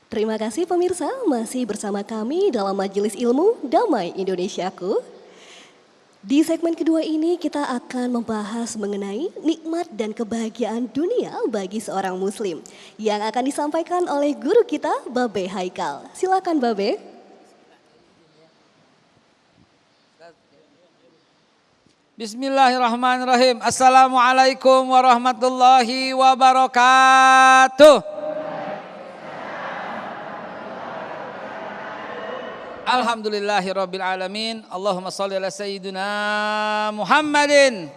Terima kasih pemirsa, masih bersama kami dalam Majelis Ilmu Damai Indonesiaku. Di segmen kedua ini kita akan membahas mengenai nikmat dan kebahagiaan dunia bagi seorang muslim yang akan disampaikan oleh guru kita, Babe Haikal. Silakan Babe. Bismillahirrahmanirrahim. Assalamualaikum warahmatullahi wabarakatuh. Alhamdulillahirabbil alamin. Allahumma shalli ala sayyidina Muhammadin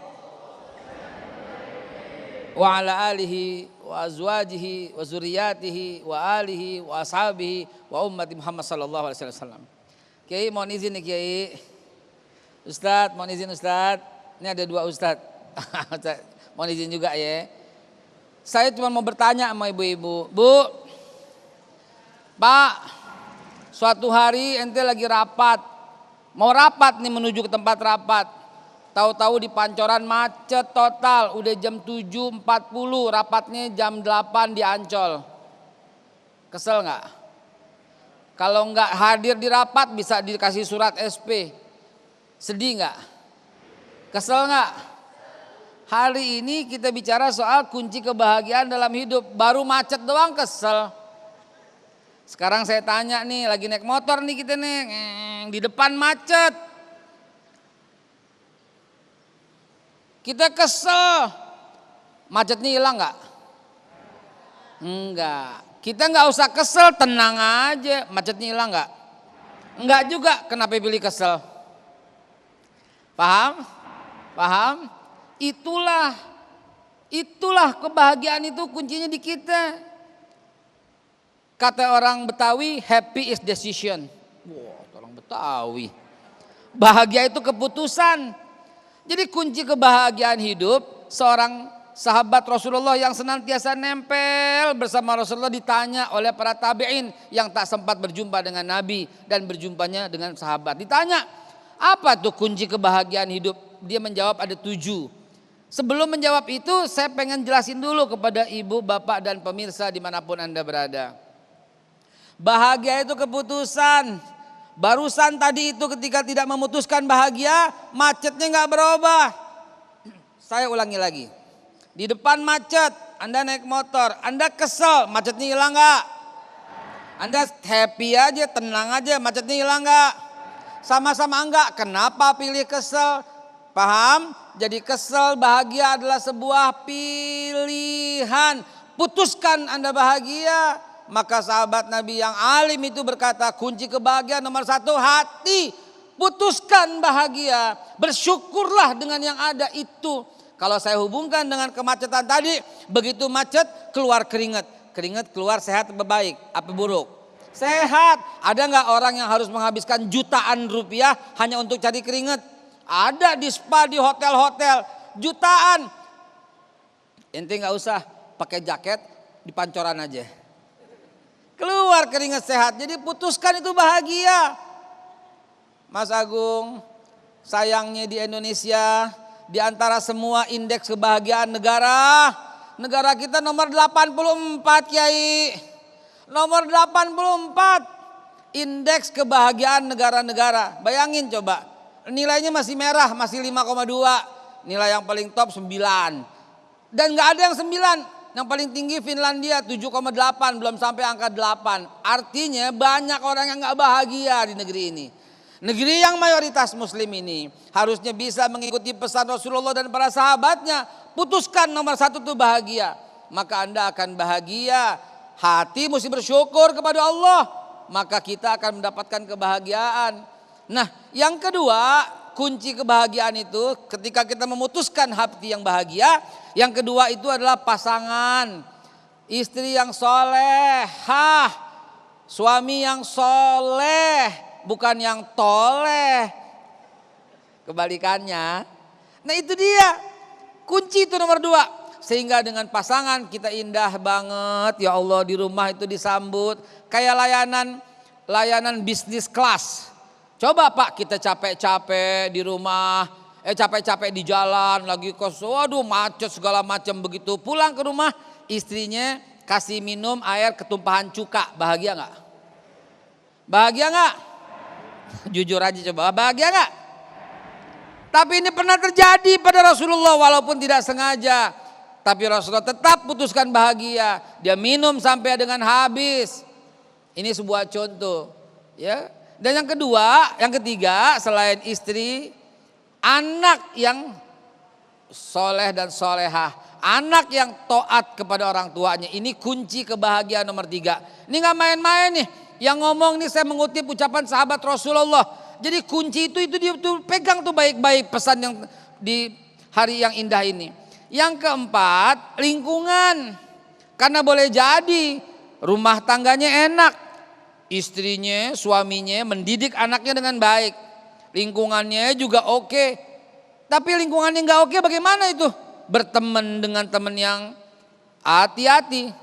wa ala alihi wa azwajihi wa zurriyyatihi wa alihi wa ashabihi wa ummati Muhammad sallallahu alaihi wasallam. Kiai mohon izin nih Kiai. Ustadz, mohon izin Ustadz. Ini ada dua Ustadz. Mohon izin juga ya. Saya cuma mau bertanya sama ibu-ibu. Bu, Pak, suatu hari ente lagi rapat. Mau rapat nih menuju ke tempat rapat. Tahu-tahu di Pancoran macet total. Udah jam 7.40, rapatnya jam 8 di Ancol. Kesel nggak? Kalau nggak hadir di rapat bisa dikasih surat SP. Sedih nggak? Kesel nggak? Hari ini kita bicara soal kunci kebahagiaan dalam hidup. Baru macet doang kesel. Sekarang saya tanya nih, lagi naik motor nih kita nih, di depan macet. Kita kesel. Macetnya hilang nggak? Enggak. Kita nggak usah kesel, tenang aja. Macetnya hilang nggak? Enggak juga. Kenapa pilih kesel? Paham? Paham? Itulah kebahagiaan itu kuncinya di kita. Kata orang Betawi, happy is decision. Wah, orang Betawi. Bahagia itu keputusan. Jadi kunci kebahagiaan hidup seorang sahabat Rasulullah yang senantiasa nempel bersama Rasulullah ditanya oleh para tabi'in yang tak sempat berjumpa dengan Nabi dan berjumpanya dengan sahabat. Ditanya, apa tuh kunci kebahagiaan hidup? Dia menjawab ada 7. Sebelum menjawab itu saya pengen jelasin dulu kepada ibu, bapak dan pemirsa dimanapun Anda berada. Bahagia itu keputusan. Barusan tadi itu ketika tidak memutuskan bahagia, macetnya nggak berubah. Saya ulangi lagi. Di depan macet, Anda naik motor, Anda kesel, macetnya hilang nggak? Anda happy aja, tenang aja, macetnya hilang nggak? Sama-sama enggak. Kenapa pilih kesel? Paham? Jadi kesel, bahagia adalah sebuah pilihan. Putuskan Anda bahagia. Maka sahabat Nabi yang alim itu berkata, kunci kebahagiaan nomor 1 hati. Putuskan bahagia. Bersyukurlah dengan yang ada itu. Kalau saya hubungkan dengan kemacetan tadi, begitu macet keluar keringat. Keringat keluar sehat apa baik? Apa buruk? Sehat. Ada nggak orang yang harus menghabiskan jutaan rupiah hanya untuk cari keringat? Ada di spa, di hotel-hotel, jutaan. Ente nggak usah pakai jaket, di Pancoran aja. Keluar keringat sehat. Jadi putuskan itu bahagia. Mas Agung, sayangnya di Indonesia, di antara semua indeks kebahagiaan negara kita nomor 84 Kiai. Nomor 84 indeks kebahagiaan negara-negara. Bayangin coba. Nilainya masih merah, masih 5,2. Nilai yang paling top 9. Dan gak ada yang 9. Yang paling tinggi Finlandia 7,8. Belum sampai angka 8. Artinya banyak orang yang gak bahagia di negeri ini. Negeri yang mayoritas muslim ini harusnya bisa mengikuti pesan Rasulullah dan para sahabatnya. Putuskan nomor 1 itu bahagia. Maka Anda akan bahagia. Hati mesti bersyukur kepada Allah. Maka kita akan mendapatkan kebahagiaan. Nah, yang kedua, kunci kebahagiaan itu ketika kita memutuskan hati yang bahagia. Yang kedua itu adalah pasangan. Istri yang solehah. Suami yang soleh. Bukan yang toleh. Kebalikannya. Nah itu dia. Kunci itu nomor 2. Sehingga dengan pasangan kita indah banget. Ya Allah, di rumah itu disambut. Kayak layanan bisnis kelas. Coba Pak, kita capek-capek di rumah, capek-capek di jalan, lagi waduh macet segala macam begitu. Pulang ke rumah istrinya kasih minum air ketumpahan cuka, bahagia nggak? Bahagia nggak? Jujur aja coba, bahagia nggak? Tapi ini pernah terjadi pada Rasulullah walaupun tidak sengaja. Tapi Rasulullah tetap putuskan bahagia. Dia minum sampai dengan habis. Ini sebuah contoh, ya. Dan yang ketiga selain istri, anak yang soleh dan solehah, anak yang taat kepada orang tuanya. Ini kunci kebahagiaan nomor 3. Ini nggak main-main nih. Yang ngomong nih saya mengutip ucapan sahabat Rasulullah. Jadi kunci itu dia tuh pegang tuh baik-baik pesan yang di hari yang indah ini. Yang keempat, lingkungan. Karena boleh jadi rumah tangganya enak. Istrinya, suaminya mendidik anaknya dengan baik. Lingkungannya juga oke. Tapi lingkungannya nggak oke bagaimana itu? Berteman dengan teman yang hati-hati.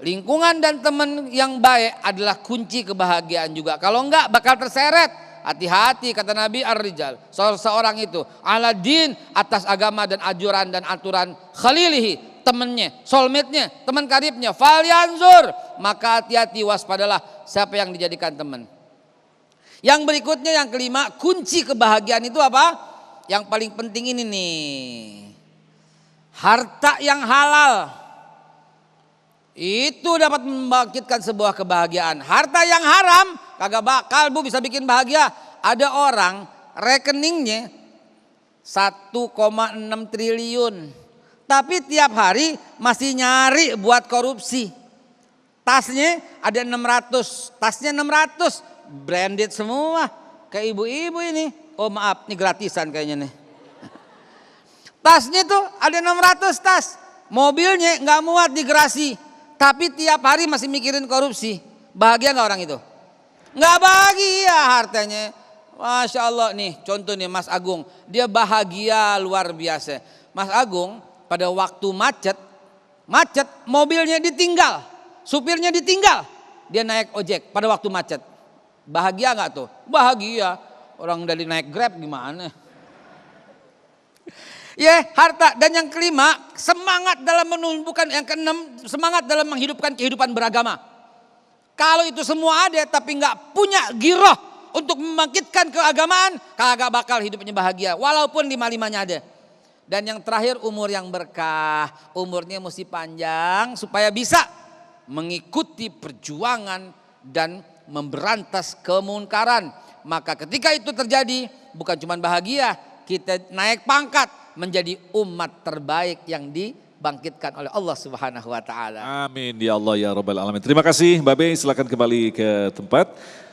Lingkungan dan teman yang baik adalah kunci kebahagiaan juga. Kalau enggak bakal terseret. Hati-hati kata Nabi Ar-Rijal. Seorang itu ala din atas agama dan ajuran dan aturan khalilihi. Temannya, soulmate-nya, teman karibnya. Falyanzur. Maka hati-hati waspadalah siapa yang dijadikan teman. Yang berikutnya yang kelima, kunci kebahagiaan itu apa? Yang paling penting ini nih. Harta yang halal. Itu dapat membangkitkan sebuah kebahagiaan. Harta yang haram kagak bakal Bu bisa bikin bahagia. Ada orang rekeningnya 1,6 triliun. Tapi tiap hari masih nyari buat korupsi. Tasnya ada 600, tasnya 600. Branded semua. Kayak ibu-ibu ini. Oh maaf, ini gratisan kayaknya nih. Tasnya tuh ada 600 tas. Mobilnya nggak muat di garasi. Tapi tiap hari masih mikirin korupsi. Bahagia nggak orang itu? Nggak bahagia hartanya. Masya Allah nih, contoh nih Mas Agung. Dia bahagia luar biasa. Mas Agung pada waktu macet mobilnya ditinggal. Supirnya ditinggal. Dia naik ojek pada waktu macet. Bahagia nggak tuh? Bahagia. Orang dari naik Grab gimana? Ya, harta. Dan yang kelima, semangat dalam menumbuhkan. Yang keenam, semangat dalam menghidupkan kehidupan beragama. Kalau itu semua ada tapi nggak punya giroh untuk membangkitkan keagamaan, kagak bakal hidupnya bahagia. Walaupun 5-5-nya ada. Dan yang terakhir, umur yang berkah. Umurnya mesti panjang supaya bisa mengikuti perjuangan dan memberantas kemunkaran. Maka ketika itu terjadi, bukan cuma bahagia, kita naik pangkat menjadi umat terbaik yang dibangkitkan oleh Allah Subhanahu wa taala. Amin ya Allah ya rabbal alamin. Terima kasih Mbak Be, silakan kembali ke tempat.